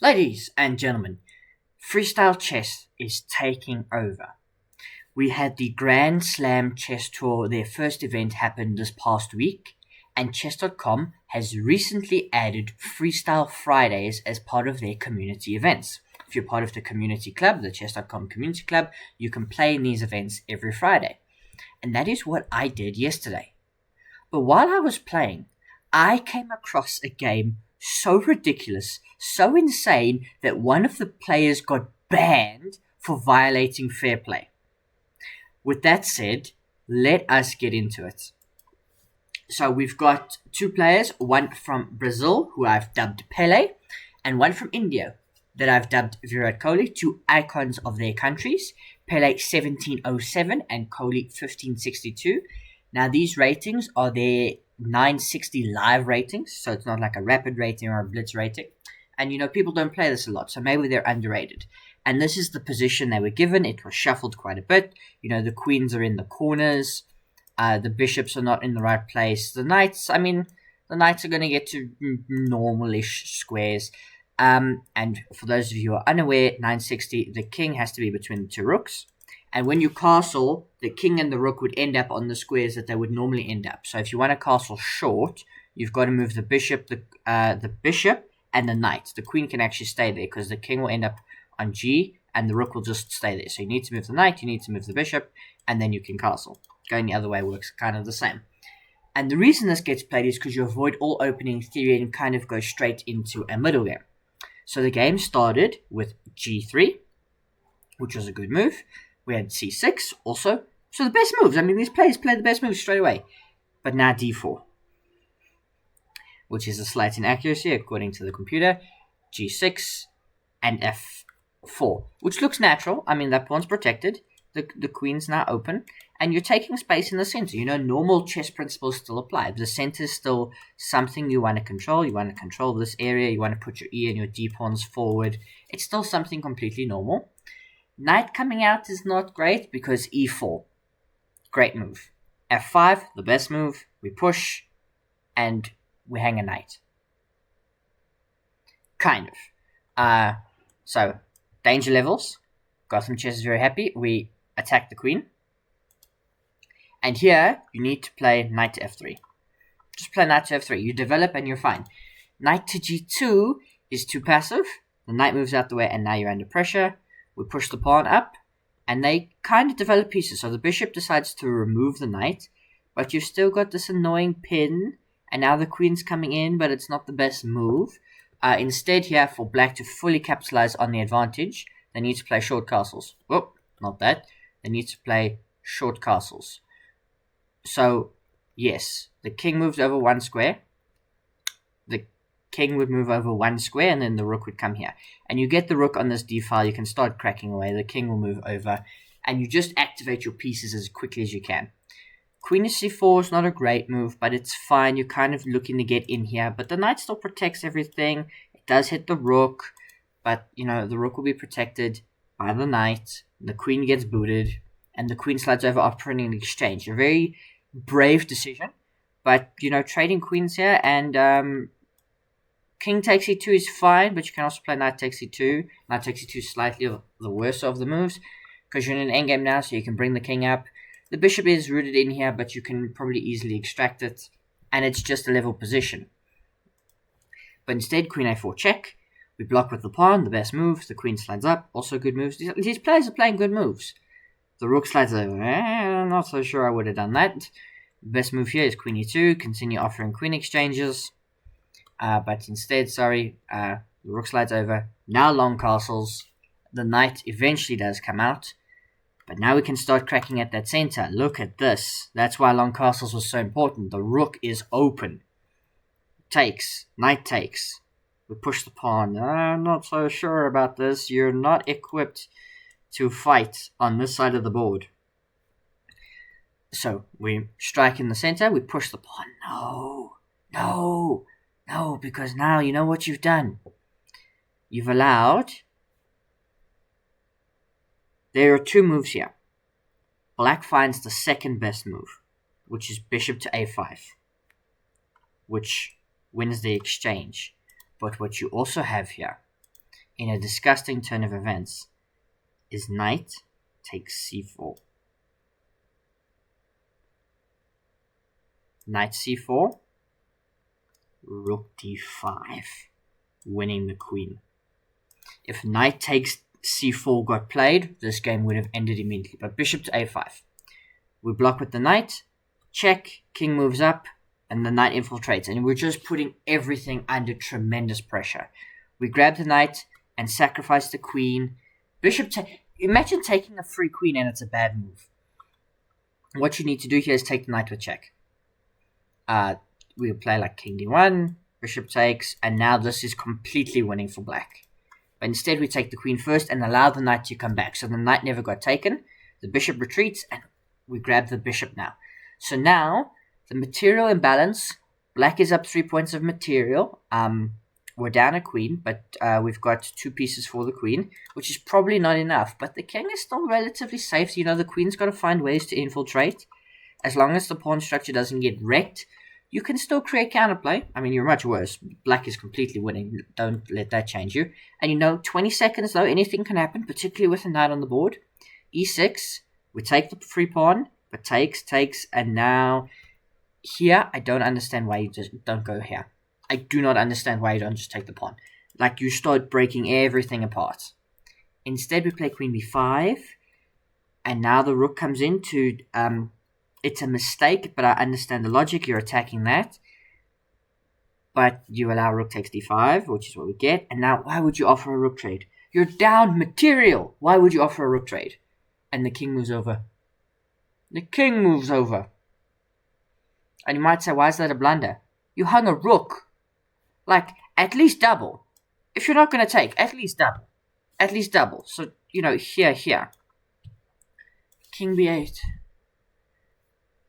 Ladies and gentlemen, Freestyle Chess is taking over. We had the Grand Slam Chess Tour, their first event happened this past week, and Chess.com has recently added Freestyle Fridays as part of their community events. If you're part of the community club, the Chess.com community club, you can play in these events every Friday. And that is what I did yesterday. But while I was playing, I came across a game so ridiculous, so insane, that one of the players got banned for violating fair play. With that said, let us get into it. So we've got two players, one from Brazil, who I've dubbed Pele, and one from India, that I've dubbed Virat Kohli, two icons of their countries. Pele 1707 and Kohli 1562. Now these ratings are their 960 live ratings, so it's not like a rapid rating or a blitz rating. And people don't play this a lot, so maybe they're underrated. And this is the position they were given. It was shuffled quite a bit. The queens are in the corners. The bishops are not in the right place. The knights are going to get to normal-ish squares. And for those of you who are unaware, 960, the king has to be between the two rooks. And when you castle, the king and the rook would end up on the squares that they would normally end up. So if you want to castle short, you've got to move the bishop, the bishop, and the knight. The queen can actually stay there because the king will end up on G, and the rook will just stay there. So you need to move the knight, you need to move the bishop, and then you can castle. Going the other way works kind of the same. And the reason this gets played is because you avoid all opening theory and kind of go straight into a middle game. So the game started with G3, which was a good move. We had C6 also. So the best moves. These players play the best moves straight away. But now D4, which is a slight inaccuracy according to the computer. G6 and F4, which looks natural. That pawn's protected. The queen's now open. And you're taking space in the center. Normal chess principles still apply. The center is still something you want to control. You want to control this area. You want to put your E and your D pawns forward. It's still something completely normal. Knight coming out is not great because E4. Great move. F5, the best move. We push and we hang a knight. Kind of. So, danger levels. Gotham Chess is very happy. We attack the queen. And here, you need to play knight to F3. Just play knight to F3. You develop and you're fine. Knight to G2 is too passive. The knight moves out the way and now you're under pressure. We push the pawn up, and they kind of develop pieces. So the bishop decides to remove the knight, but you've still got this annoying pin, and now the queen's coming in, but it's not the best move. Instead here, for black to fully capitalize on the advantage, they need to play short castles. Whoop, not that. They need to play short castles. So, yes, the king moves over one square. The king would move over one square, and then the rook would come here. And you get the rook on this d file, you can start cracking away. The king will move over, and you just activate your pieces as quickly as you can. Queen to c4 is not a great move, but it's fine. You're kind of looking to get in here, but the knight still protects everything. It does hit the rook, but, the rook will be protected by the knight. The queen gets booted, and the queen slides over after an exchange. A very brave decision, but, trading queens here, and king takes e2 is fine, but you can also play knight takes e2. Knight takes e2 is slightly the worst of the moves, because you're in an endgame now, so you can bring the king up. The bishop is rooted in here, but you can probably easily extract it, and it's just a level position. But instead, queen a4 check. We block with the pawn, the best move. The queen slides up, also good moves. These players are playing good moves. The rook slides over. I'm not so sure I would have done that. The best move here is queen e2, continue offering queen exchanges. But instead, the rook slides over. Now long castles. The knight eventually does come out. But now we can start cracking at that center. Look at this. That's why long castles was so important. The rook is open. Takes. Knight takes. We push the pawn. I'm not so sure about this. You're not equipped to fight on this side of the board. So we strike in the center. We push the pawn. No, because now you know what you've done. You've allowed... There are two moves here. Black finds the second best move, which is bishop to a5, which wins the exchange. But what you also have here in a disgusting turn of events is knight takes c4. Knight c4, rook d5, winning the queen. If knight takes c4 got played, this game would have ended immediately. But bishop to a5. We block with the knight, check, king moves up, and the knight infiltrates. And we're just putting everything under tremendous pressure. We grab the knight and sacrifice the queen. Imagine taking a free queen and it's a bad move. What you need to do here is take the knight with check. We'll play like king d1, bishop takes, and now this is completely winning for black. But instead we take the queen first and allow the knight to come back. So the knight never got taken, the bishop retreats, and we grab the bishop now. So now, the material imbalance, black is up 3 points of material. We're down a queen, but we've got 2 pieces for the queen, which is probably not enough. But the king is still relatively safe. You know, the queen's got to find ways to infiltrate. As long as the pawn structure doesn't get wrecked, you can still create counterplay. I mean, you're much worse. Black is completely winning. Don't let that change you. And you know, 20 seconds though, anything can happen, particularly with a knight on the board. e6, we take the free pawn, but takes, and now here, I don't understand why you just don't go here. I do not understand why you don't just take the pawn. Like, you start breaking everything apart. Instead, we play queen b5, and now the rook comes in to... it's a mistake, but I understand the logic. You're attacking that. But you allow rook takes d5, which is what we get. And now, why would you offer a rook trade? You're down material. Why would you offer a rook trade? And the king moves over. The king moves over. And you might say, why is that a blunder? You hung a rook. Like, at least double. If you're not going to take, at least double. At least double. So, you know, here. King b8.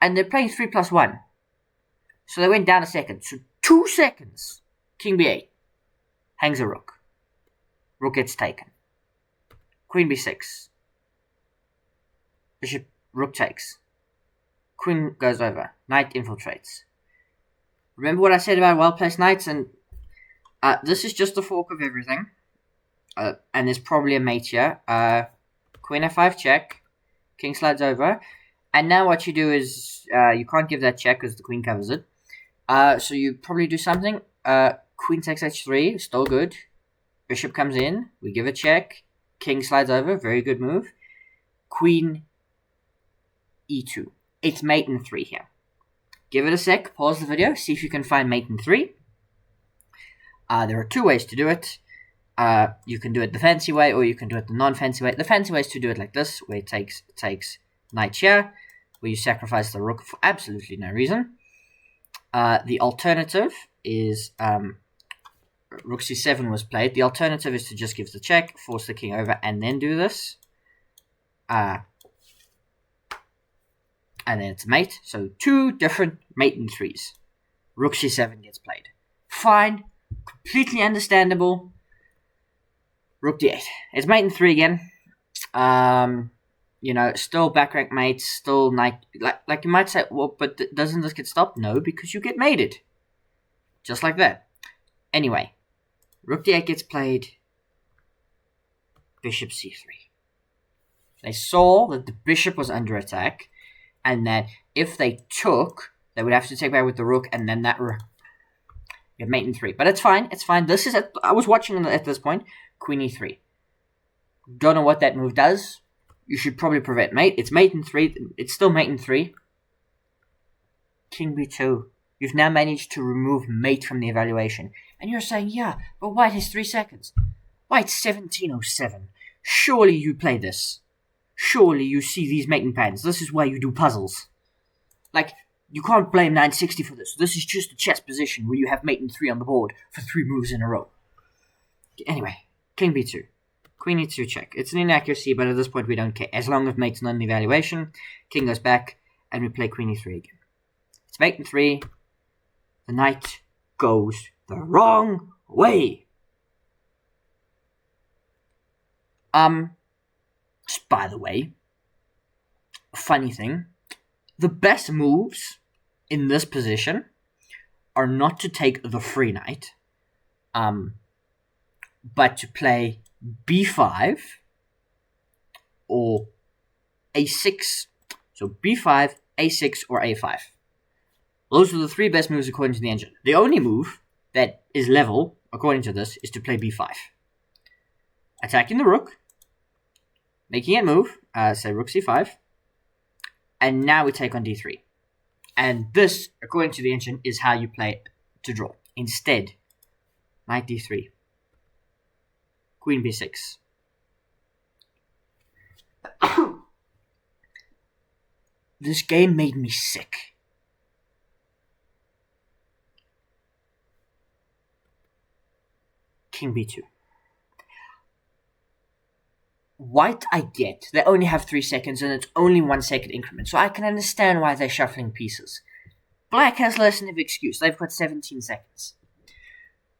And they're playing 3 plus 1. So they went down a second. So 2 seconds. King b8. Hangs a rook. Rook gets taken. Queen b6. Bishop, rook takes. Queen goes over. Knight infiltrates. Remember what I said about well-placed knights? And this is just the fork of everything. And there's probably a mate here. Queen f5 check. King slides over. And now what you do is, you can't give that check because the queen covers it. So you probably do something. Queen takes h3, still good. Bishop comes in, we give a check. King slides over, very good move. Queen e2. It's mate in 3 here. Give it a sec, pause the video, see if you can find mate in 3. There are 2 ways to do it. You can do it the fancy way, or you can do it the non-fancy way. The fancy way is to do it like this, where it takes knight here, where you sacrifice the rook for absolutely no reason. The alternative is rook c7 was played. The alternative is to just give the check, force the king over, and then do this. And then it's mate. So 2 different mate in 3s. Rook c7 gets played. Fine. Completely understandable. Rook d8. It's mate in 3 again. You know, still back rank mates, still knight. Like you might say, well, but doesn't this get stopped? No, because you get mated. Just like that. Anyway, rook d8 gets played. Bishop c3. They saw that the bishop was under attack, and that if they took, they would have to take back with the rook, and then that rook. You have mate in 3. But it's fine, it's fine. This is I was watching at this point. Queen e3. Don't know what that move does. You should probably prevent mate. It's mate in 3. It's still mate in 3. King b2. You've now managed to remove mate from the evaluation. And you're saying, yeah, but white has 3 seconds. White's 1707. Surely you play this. Surely you see these mating patterns. This is why you do puzzles. Like, you can't blame 960 for this. This is just a chess position where you have mate in 3 on the board for 3 moves in a row. Anyway, king b2. Queen e2 check. It's an inaccuracy, but at this point we don't care. As long as mate's not in the evaluation, king goes back, and we play queen e3 again. It's mate in 3. The knight goes the wrong way. Just by the way, funny thing, the best moves in this position are not to take the free knight. but to play b5 or a6. So b5, a6, or a5. Those are the three best moves according to the engine. The only move that is level, according to this, is to play b5. Attacking the rook, making it move, say rook c5, and now we take on d3. And this, according to the engine, is how you play it to draw. Instead, knight d3, queen b6. This game made me sick. King b2. White, I get. They only have 3 seconds and it's only 1 second increment, so I can understand why they're shuffling pieces. Black has less of an excuse. They've got 17 seconds.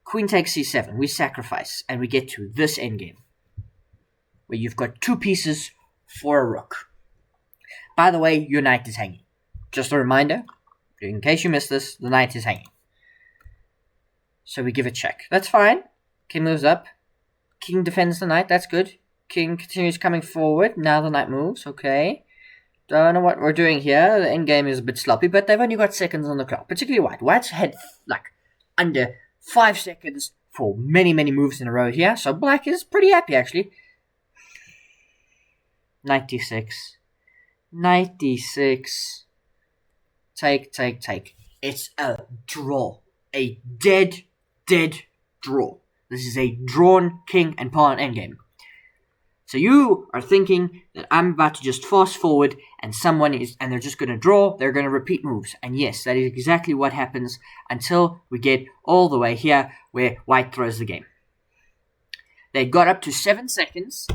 Queen takes c7. We sacrifice, and we get to this endgame, where you've got 2 pieces for a rook. By the way, your knight is hanging. Just a reminder, in case you missed this, the knight is hanging. So we give a check. That's fine. King moves up. King defends the knight. That's good. King continues coming forward. Now the knight moves. Okay. Don't know what we're doing here. The endgame is a bit sloppy, but they've only got seconds on the clock. Particularly White. White's had like under 5 seconds for many, many moves in a row here. So Black is pretty happy actually. Knight d6. Knight d6. Take, take, take. It's a draw. A dead draw. This is a drawn king and pawn endgame. So you are thinking that I'm about to just fast forward and they're just going to draw, they're going to repeat moves. And yes, that is exactly what happens until we get all the way here where White throws the game. They got up to 7 seconds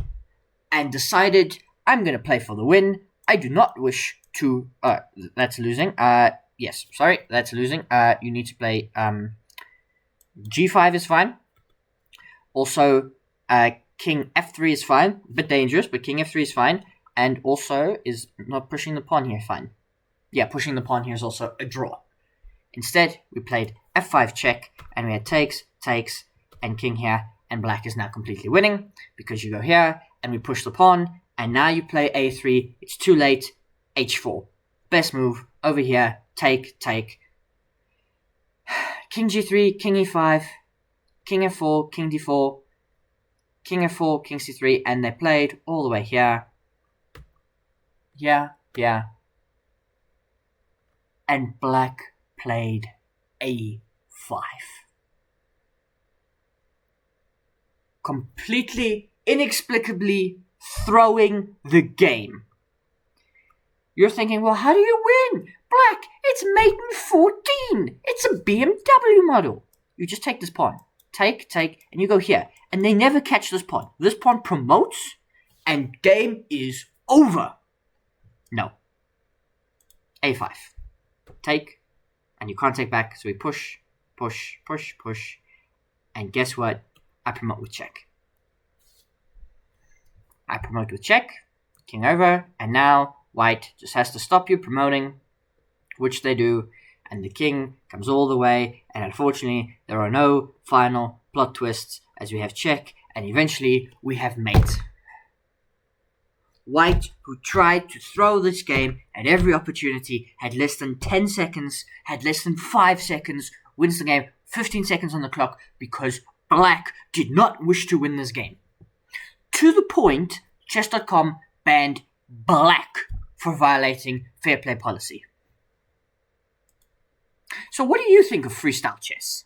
and decided, I'm going to play for the win. I do not wish to... that's losing. Yes, sorry, that's losing. You need to play... G5 is fine. Also, King F3 is fine. A bit dangerous, but King F3 is fine. And also, is not pushing the pawn here fine? Yeah, pushing the pawn here is also a draw. Instead, we played F5 check, and we had takes, and king here, and Black is now completely winning, because you go here, and we push the pawn, and now you play A3, it's too late, H4. Best move, over here, take. King G3, King E5, King F4, King D4, King F4, King C3, and they played all the way here. Yeah. And Black played A5. Completely, inexplicably throwing the game. You're thinking, well, how do you win? Black, it's mate in 14. It's a BMW model. You just take this pawn. Take, and you go here. And they never catch this pawn. This pawn promotes, and game is over. No. A5. Take, and you can't take back, so we push. And guess what? I promote with check. King over, and now White just has to stop you promoting, which they do, and the king comes all the way, and unfortunately, there are no final plot twists, as we have check, and eventually, we have mate. White, who tried to throw this game at every opportunity, had less than 10 seconds, had less than 5 seconds, wins the game, 15 seconds on the clock, because Black did not wish to win this game. To the point, chess.com banned Black for violating fair play policy. So what do you think of freestyle chess?